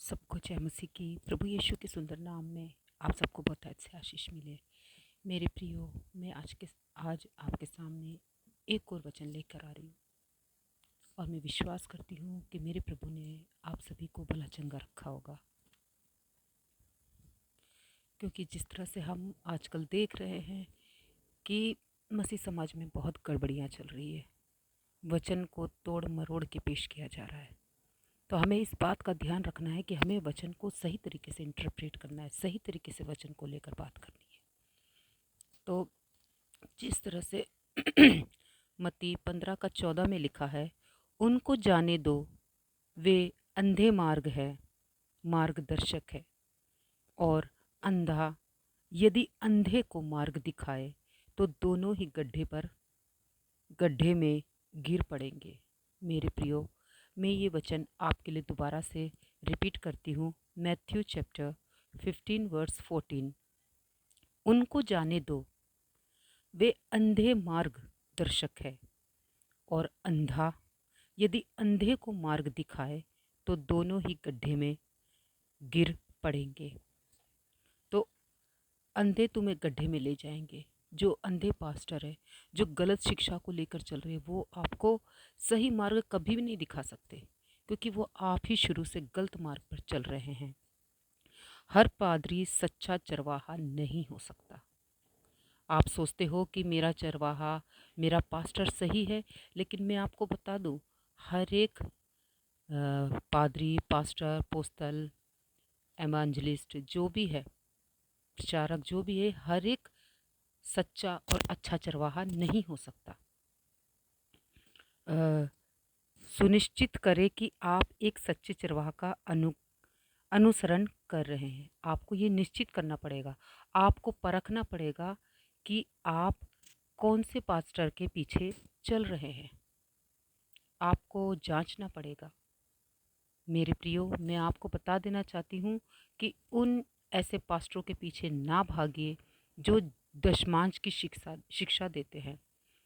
सबको जय मसीह की। प्रभु यीशु के सुंदर नाम में आप सबको बहुत अच्छे आशीष मिले। मेरे प्रियो, मैं आज आपके सामने एक और वचन लेकर आ रही हूँ और मैं विश्वास करती हूँ कि मेरे प्रभु ने आप सभी को भला चंगा रखा होगा, क्योंकि जिस तरह से हम आजकल देख रहे हैं कि मसीह समाज में बहुत गड़बड़ियाँ चल रही है, वचन को तोड़ मरोड़ के पेश किया जा रहा है। तो हमें इस बात का ध्यान रखना है कि हमें वचन को सही तरीके से इंटरप्रेट करना है, सही तरीके से वचन को लेकर बात करनी है। तो जिस तरह से मत्ती 15:14 में लिखा है, उनको जाने दो, वे अंधे मार्ग है, मार्गदर्शक है, और अंधा यदि अंधे को मार्ग दिखाए तो दोनों ही गड्ढे में गिर पड़ेंगे। मेरे प्रियो, मैं ये वचन आपके लिए दोबारा से रिपीट करती हूँ। मैथ्यू चैप्टर 15 वर्स 14, उनको जाने दो, वे अंधे मार्ग दर्शक है, और अंधा यदि अंधे को मार्ग दिखाए तो दोनों ही गड्ढे में गिर पड़ेंगे। तो अंधे तुम्हें गड्ढे में ले जाएंगे। जो अंधे पास्टर है, जो गलत शिक्षा को लेकर चल रहे हैं, वो आपको सही मार्ग कभी भी नहीं दिखा सकते, क्योंकि वो आप ही शुरू से गलत मार्ग पर चल रहे हैं। हर पादरी सच्चा चरवाहा नहीं हो सकता। आप सोचते हो कि मेरा चरवाहा, मेरा पास्टर सही है, लेकिन मैं आपको बता दूं, हर एक पादरी, पास्टर, पोस्तल, एवांजलिस्ट जो भी है, प्रचारक जो भी है, हर एक सच्चा और अच्छा चरवाहा नहीं हो सकता। सुनिश्चित करें कि आप एक सच्चे चरवाहा का अनुसरण कर रहे हैं। आपको ये निश्चित करना पड़ेगा, आपको परखना पड़ेगा कि आप कौन से पास्टर के पीछे चल रहे हैं। आपको जांचना पड़ेगा। मेरे प्रियो, मैं आपको बता देना चाहती हूँ कि उन ऐसे पास्टरों के पीछे ना भागिए जो दशमांश की शिक्षा देते हैं,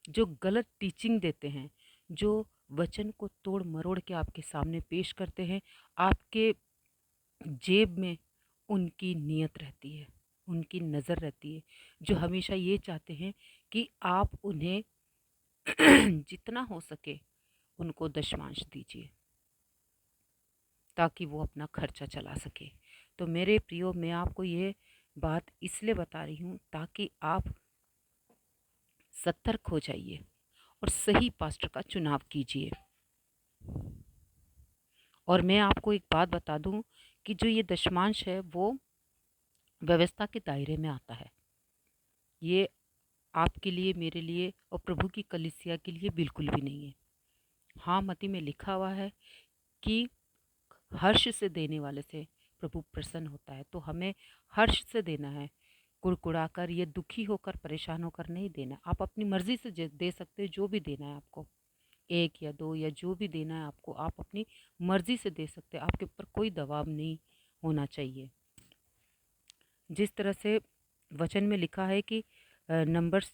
जो गलत टीचिंग देते हैं, जो वचन को तोड़ मरोड़ के आपके सामने पेश करते हैं। आपके जेब में उनकी नीयत रहती है, उनकी नज़र रहती है, जो हमेशा ये चाहते हैं कि आप उन्हें जितना हो सके उनको दशमांश दीजिए, ताकि वो अपना खर्चा चला सके। तो मेरे प्रियो, मैं आपको ये बात इसलिए बता रही हूँ ताकि आप सतर्क हो जाइए और सही पास्टर का चुनाव कीजिए। और मैं आपको एक बात बता दूं कि जो ये दशमांश है वो व्यवस्था के दायरे में आता है। ये आपके लिए, मेरे लिए और प्रभु की कलीसिया के लिए बिल्कुल भी नहीं है। हाँ, मत्ती में लिखा हुआ है कि हर्ष से देने वाले से प्रभु प्रसन्न होता है, तो हमें हर्ष से देना है, कुड़कुड़ाकर, ये दुखी होकर, परेशान होकर नहीं देना। आप अपनी मर्जी से दे सकते हो, जो भी देना है आपको, 1 या 2 या जो भी देना है आपको, आप अपनी मर्जी से दे सकते हैं। आपके ऊपर कोई दबाव नहीं होना चाहिए। जिस तरह से वचन में लिखा है कि नंबर्स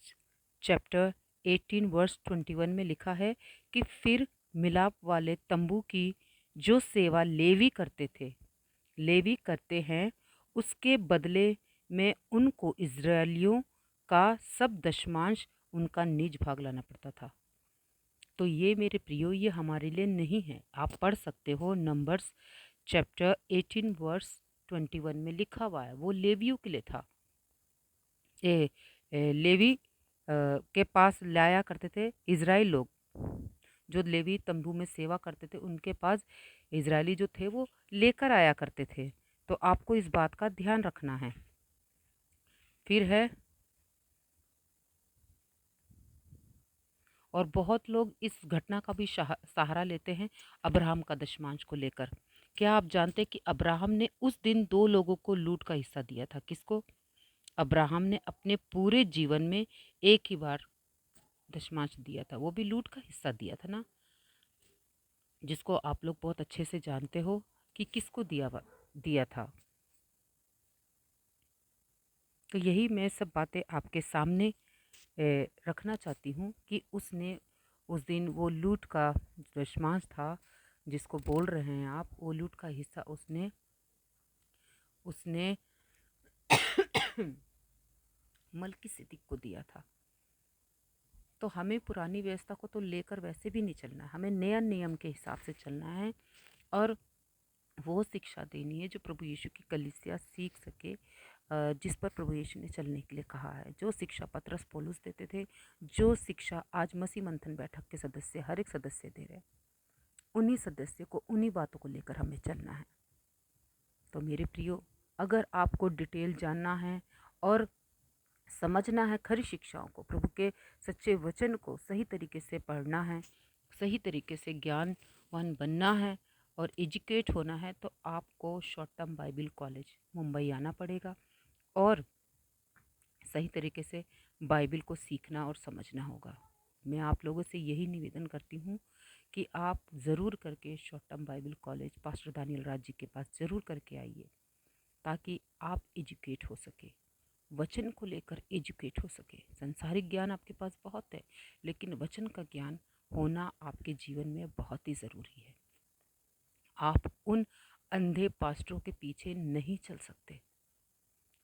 चैप्टर 18 वर्स 21 में लिखा है कि फिर मिलाप वाले तंबू की जो सेवा लेवी करते थे, लेवी करते हैं, उसके बदले में उनको इज़राइलियों का सब दशमांश, उनका निज भाग लाना पड़ता था। तो ये मेरे प्रियो, ये हमारे लिए नहीं है। आप पढ़ सकते हो, नंबर्स चैप्टर 18 वर्स 21 में लिखा हुआ है, वो लेवियों के लिए था। लेवी के पास लाया करते थे इज़राइल लोग, जो लेवी तंबू में सेवा करते थे, उनके पास इज़राइली जो थे वो लेकर आया करते थे। तो आपको इस बात का ध्यान रखना है। फिर है, और बहुत लोग इस घटना का भी सहारा लेते हैं अब्राहम का दशमांश को लेकर। क्या आप जानते हैं कि अब्राहम ने उस दिन 2 लोगों को लूट का हिस्सा दिया था? किसको? अब्राहम ने अपने पूरे जीवन में एक ही बार दशमांश दिया था, वो भी लूट का हिस्सा दिया था ना, जिसको आप लोग बहुत अच्छे से जानते हो कि किसको दिया था। तो यही मैं सब बातें आपके सामने रखना चाहती हूँ कि उसने उस दिन वो लूट का दशमांश था, जिसको बोल रहे हैं आप, वो लूट का हिस्सा उसने उसने मलकीसिदक को दिया था। तो हमें पुरानी व्यवस्था को तो लेकर वैसे भी नहीं चलना है, हमें नया नियम के हिसाब से चलना है और वो शिक्षा देनी है जो प्रभु यीशु की कलीसिया सीख सके, जिस पर प्रभु यीशु ने चलने के लिए कहा है। जो शिक्षा पतरस पौलुस देते थे, जो शिक्षा आज मसीह मंथन बैठक के सदस्य हर एक सदस्य दे रहे हैं, उन्हीं सदस्य को उन्हीं बातों को लेकर हमें चलना है। तो मेरे प्रियो, अगर आपको डिटेल जानना है और समझना है खरी शिक्षाओं को, प्रभु के सच्चे वचन को सही तरीके से पढ़ना है, सही तरीके से ज्ञानवान बनना है और एजुकेट होना है, तो आपको short term Bible college Mumbai आना पड़ेगा और सही तरीके से बाइबल को सीखना और समझना होगा। मैं आप लोगों से यही निवेदन करती हूँ कि आप ज़रूर करके short term Bible college pastor Daniel Raj ji के पास ज़रूर करके आइए, ताकि आप एजुकेट हो सके, वचन को लेकर एजुकेट हो सके। संसारिक ज्ञान आपके पास बहुत है, लेकिन वचन का ज्ञान होना आपके जीवन में बहुत ही ज़रूरी है। आप उन अंधे पास्टरों के पीछे नहीं चल सकते।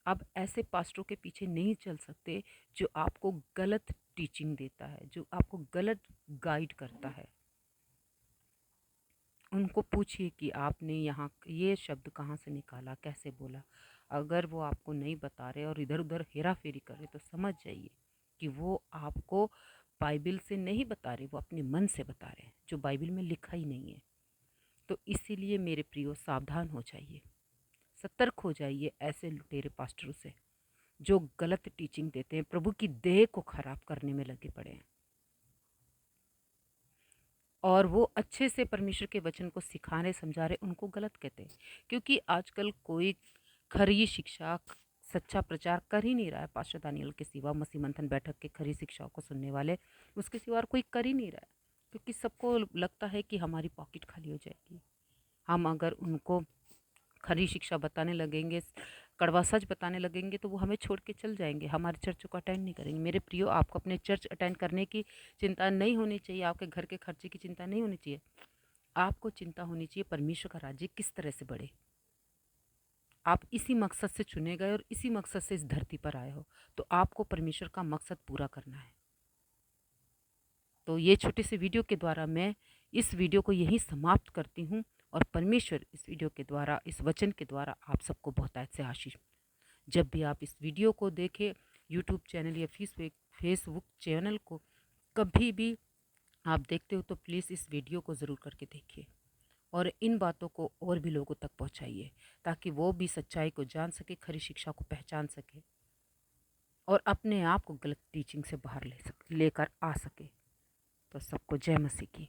आप ऐसे पास्टरों के पीछे नहीं चल सकते जो आपको गलत टीचिंग देता है, जो आपको गलत गाइड करता है। उनको पूछिए कि आपने यहाँ ये शब्द कहाँ से निकाला, कैसे बोला। अगर वो आपको नहीं बता रहे और इधर उधर हेरा फेरी कर रहे, तो समझ जाइए कि वो आपको बाइबल से नहीं बता रहे, वो अपने मन से बता रहे हैं, जो बाइबल में लिखा ही नहीं है। तो इसीलिए मेरे प्रियो, सावधान हो जाइए, सतर्क हो जाइए ऐसे लुटेरे पास्टरों से जो गलत टीचिंग देते हैं, प्रभु की देह को खराब करने में लगे पड़े हैं। और वो अच्छे से परमेश्वर के वचन को सिखाने समझा रहे, उनको गलत कहते हैं। क्योंकि आजकल कोई खरी शिक्षा, सच्चा प्रचार कर ही नहीं रहा है। पास्टर दानियल के सिवा, मसीह मंथन बैठक के खरी शिक्षाओं को सुनने वाले, उसके सिवा और कोई कर ही नहीं रहा है। क्योंकि सबको लगता है कि हमारी पॉकेट खाली हो जाएगी हम अगर उनको खरी शिक्षा बताने लगेंगे, कड़वा सच बताने लगेंगे, तो वो हमें छोड़ के चल जाएंगे, हमारे चर्च को अटेंड नहीं करेंगे। मेरे प्रियो, आपको अपने चर्च अटेंड करने की चिंता नहीं होनी चाहिए, आपके घर के खर्चे की चिंता नहीं होनी चाहिए। आपको चिंता होनी चाहिए परमेश्वर का राज्य किस तरह से बढ़े। आप इसी मकसद से चुने गए और इसी मकसद से इस धरती पर आए हो, तो आपको परमेश्वर का मकसद पूरा करना है। तो ये छोटे से वीडियो के द्वारा मैं इस वीडियो को यहीं समाप्त करती हूँ और परमेश्वर इस वीडियो के द्वारा, इस वचन के द्वारा आप सबको बहुतायत से आशीष। जब भी आप इस वीडियो को देखें, यूट्यूब चैनल या फेसबुक चैनल को कभी भी आप देखते हो, तो प्लीज़ इस वीडियो को ज़रूर करके देखिए और इन बातों को और भी लोगों तक पहुंचाइए, ताकि वो भी सच्चाई को जान सके, खरी शिक्षा को पहचान सके और अपने आप को गलत टीचिंग से बाहर लेकर आ सके। तो सबको जय मसीह की।